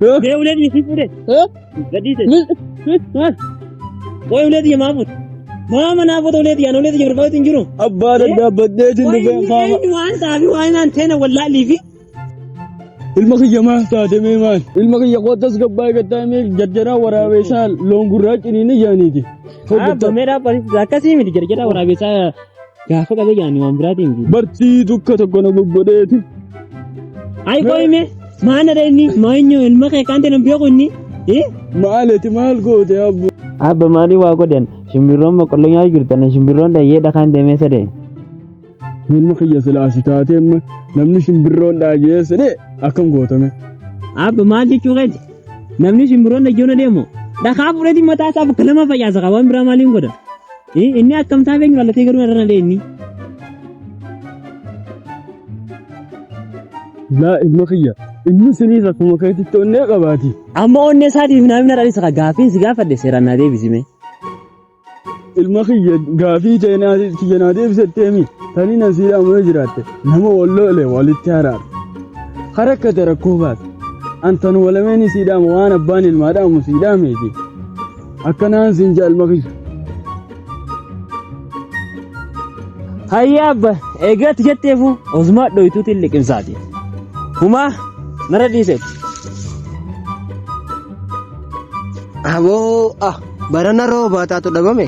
Be ulet ni fude. Gadite. Boy ulet ya Mahmud. Mama na foto ulet ya ulet ya berbaut injuru. Abba da badde tin da fama. Wan sabi wan antena wallahi lifi. Ilma kiyama saate meeman ilma kiyya qotas gabbaa gattaame jarjara waraabessa loongurraa ciniine jaaniiti. Abba meera paris akkasii miti jarjara waraabessa gaafa qabe jaani waan biraatiin. Bartii tukka tokko na goggodeeti. Ay qoyme maana dheeni maanyo ilma kee kan ta'e biyo kunni. Maaleti maal goote abbu. Abba maali waa godhan shimbirroon boqqolloo jirtan shimbirroon dhayyee dhakaan deemee sadee. Ilma kiyya silaasi taatee namni shimbirroon dhaayee sadee. Akkam gootame. Abba maal jechuu qeeti namni shimbirroon dhaggeuna deemu dhakaa fudhati mataa isaa bakka lama faccaasa qaba waan biraa maaliin godha inni akkam taafee nyaalatee garuu irra dheeni. Laa ilma kiyya inni siniif akkuma keetitti onnee qabaati. Amma onnee isaatiif naamina dhalisa gaaffiin si gaafadhe seeraan naa deebisime. Ilma kiyya gaaffii kiyya naa deebisetteemi tanii na siidhaamee jiraatte nama walloole walitti haraara. Harakkate rakkoo baate antan walameen siidhaama waan abbaan ilmaadhaamu siidhaameeti akkanaan siin jaalma kiyya. Hayya abba eegatti jetteefu ozumaa dhoytuutiin liqimsaati. Humaa nara dhiiseeti. Aboo barana roobaa taatu dhabame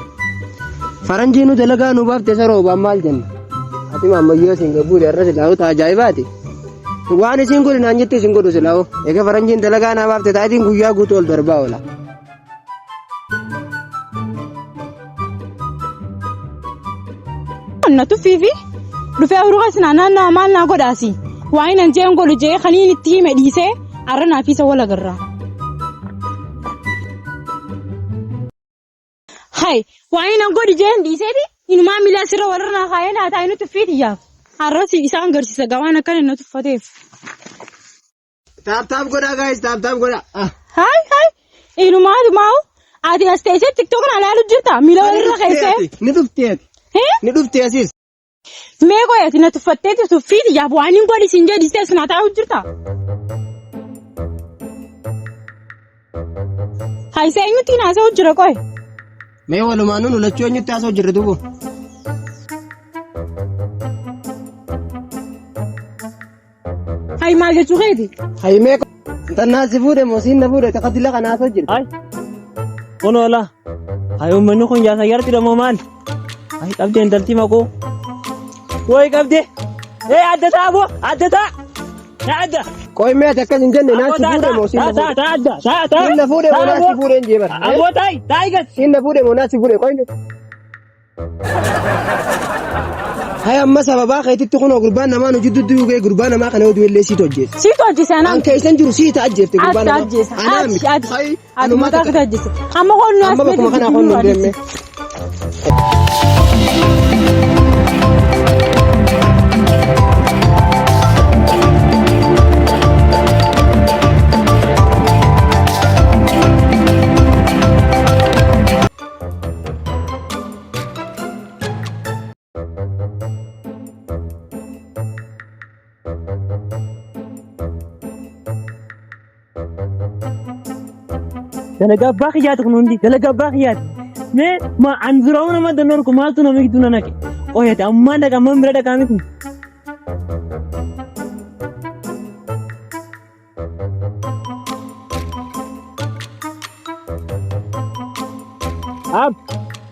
faranjiinu dalagaa nu baafte isa roobaan maal jenna ati maammayyoo siin gabbuudhe irra silaahu ajaa'ibaati. Waan isin godhu naan jettee isin godhu silaahu egaa faranjiin dalagaa naa baafte taatiin guyyaa guutuu ol darbaa oola. Natu fiifi dhufee uruqa sinaanaan naa maal naa godhaasi waa inni jeen godhu jee kaniin itti hime dhiisee arra naa fi isa wal agarraa. Hai waa inni godhu jeen dhiiseeti inumaa miila sirra warra naa kaayee laataa inni tuffiiti yaaf. Arrasi isaan agarsiisa gawaan akkana inni tuffateef. Taap godhaa gaayis taap godhaa. Hai inumaatu maa'u ati as teessee tiktook na ilaalu jirta miila walirra keessee. Ni dhufteeti. Ni dhuftee asis. Mee qoyati na tuffatteeti tuffiiti yaaf waan hin godhi siin jedhistee sinaa taa'u jirta. Hai see eenyutti naasa'u jira qoy. Mee walumaan nun ulachuu eenyutti haasa'u jirre dubu. Hai maal jechuu keeti? Hai mee tannaa si fuudhe moo siin na fuudhe takkatilla kana haasa'u jirre. Hai onoola hai uummanni kun jaasa yarti dhamoo maal? Hai qabdee intaltii makoo woy qabdee adda taaboo adda taa adda. Qoy mee akkas hin jenne naa si fuudhe moo siin na fuudhe. Siin na fuudhe moo naa si fuudhe hin jeebar. Aboo ta'i gas. Siin na fuudhe moo naa si fuudhe qoy mee. Hai amma sababaa keetitti kunoo gurbaan namaa nu jidduutti dhugee gurbaan namaa kana oduu illee siit hojjeessa. Siit hojjeessa anaan. An keessan jiru siit ajjeefte gurbaan namaa. Ati mataa kata ajjeessa. Amma koon nu as amma bakkuma kanaa koon nu deemme. Dalagaa abbaa kiyyaati kun hundi dalagaa abbaa kiyyaati. Mee an zuraa'uu nama dannoorku maaltu nama gidduu na naqe qoyate ammaan dhaqa ammaan bira dhaqaa miti. Ab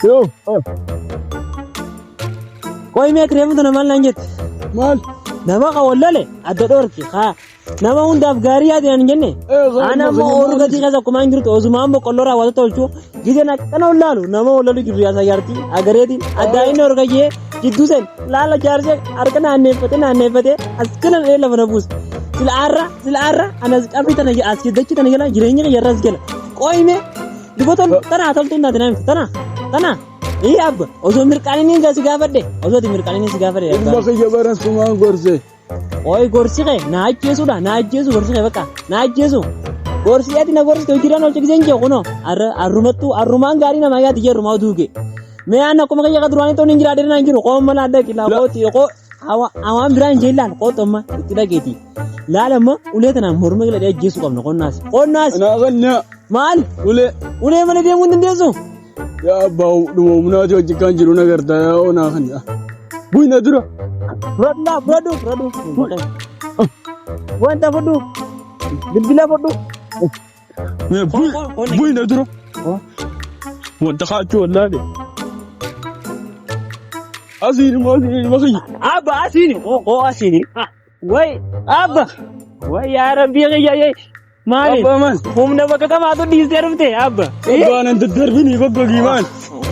Yoo qoy mee kireemtu na maal naan jette maal nama qawwallale adda dhoorki haa nama hundaaf gaarii yaade hin jenne ana ammoo oolu gatii keessa akkuma hin jirtu osuma ammoo qolloo raawwata tolchuu gideen akkana ollaalu nama ollalu jiru yaasa jaartii agareetiin addaa inni orgayyee jidduu seen laala jaarsee harka naanneeffate as kana dhee lafa na buusa sil'aarra anas qabri tana as dachi tana jala jireenya yarras jala qoyime dubota tana toltuu naati naamti tana abba osoo mirqaanini si gaafadhe osoo mirqaanini si gaafadhe ilma kiyya barasumaan gorse. Oi gorsi kee na ajjeesuudha na ajjeesu gorsi kee bakka na ajjeesu gorsi ati na gorsi hojiiraan ol cibiseen jee kuno arrumaan gaarii namaa yaati jeerumaa duuge mee aan akkuma kiyya kaduraanii ta'uun hin jiraadhee naan jiru qooma mala adda qillaa qooti qoo awaan biraan jeellaan qootomma itti dhageeti laalama uleetana morma gala jeesu qabna qonnaas Ana ganna maal ulee mana deemuu hin dandeessu yaa abbaa dhuma humnaati hojii kan jiru nagarta yaa ona kanna. Buyna dura. fudhadhu wanta fudhu bilbila fudhu Buyna dura. Wanta kaachuu wallaale. Asini makiyya. abba asini asini way abba way yaa rabbi ya maali Abba man. humna bakka kamaatu dhiistee dhufte abba Abbaan an daddarbini goggogi maan.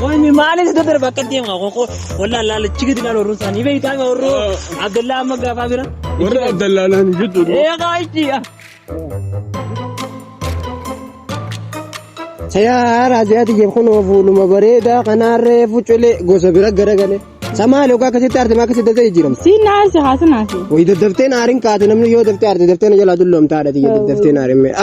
Wani maali si dadar bakka deema walla laala chigiti laala ruusan ibe itaama warro abdullah amma gaafa bira Warra Abdallaalaani jechuudha. qaachi Saya raajyaati jechuun fuuluma bareedaa kanaarree fuuculee gosa bira garagalee. Samaali ogaa akkasitti artama akkasitti daftee jijjiiramu. Siin naasi haasanaasi. Wayi daddafteen aariin kaate namni yoo daftee arte dafteen jalaa dulloomtaadha tiyya daddafteen aariin mee.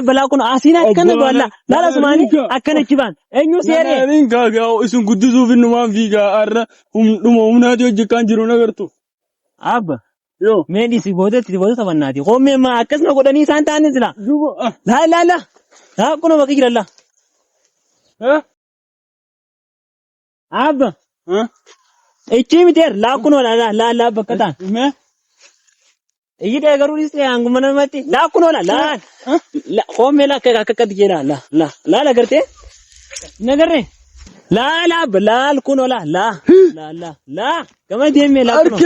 balaa kun asiina akkana balla laala sumaani akkana kibaan eenyu seere Naniin kaagaa isin guddisuuf innumaan fiigaa arra humnaati hojii kan jiru nagartu. abba Yoo. meedisi boodatti bannaati hommee ma akkasuma godhanii isaan ta'anii sila Duuba. laa kun bakki jiralla abba ichi miteer laa kun laa bakka ta'an Mee. Iyyi garuu dhiste hanguma namatti laa kun hommee laa akkatti jedha laa agartee nagarree laal kun laa gama deemee laa kun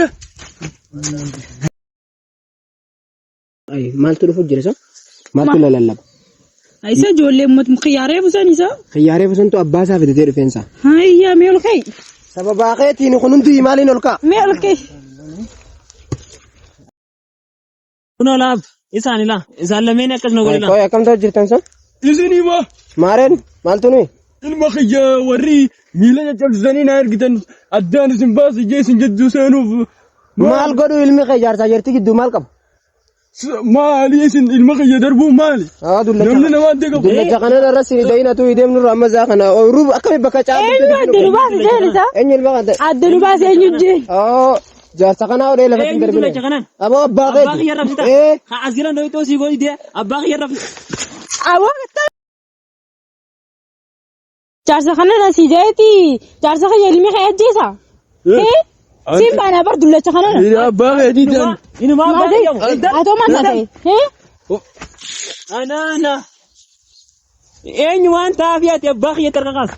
Maaltu dhufu jira isa? Maaltu lallaba? Isa ijoollee mootummaa xiyyaaree buusan isa. Xiyyaaree buusantu abbaa isaa fidatee dhufeensa. Hayyaa mee ol ka'i. Sababa keetiin kun hundi maaliin ol ka'a? Mee ol ka'i. kunoo laab isaan lameen akkasuma godhina Qoy akkamtaa jirtan san? Isinii maa. Maareen maaltu nuyi? Ilma kiyya warri miila caccabsanii na ergitan addaan isin baas ijee isin jedduu seenuuf. Maal godhu ilmi kee jaarsaa jirti gidduu maal qaba? Maali isin ilma kiyya darbuun maali? Namni namaan ta'e qabu. Dullacha kana irra siin dayinatu deemnu irraa amma isaa kana rub akkami bakka caabu. Eenyu adda lubaas jeenisa. Eenyu ilma kan ta'e? Adda lubaas eenyu jeen. Jaarsa kanaa odee lafatti darbine. Aboo abbaa keeti. abbaa kiyya rafsita asira ndoytoo sii godhite abbaa kiyya rafsita Awwaata. Jaarsa kana na si jeeti. Jaarsa kiyya ilmi kee ajjeesa. Siin baana bar dullacha kana na. Abbaa keetii tan. inuma abbaa kiyya Atoo manna ta'e. anaana eenyu waan taa'aaf yaate abbaa kiyya qarqaqaas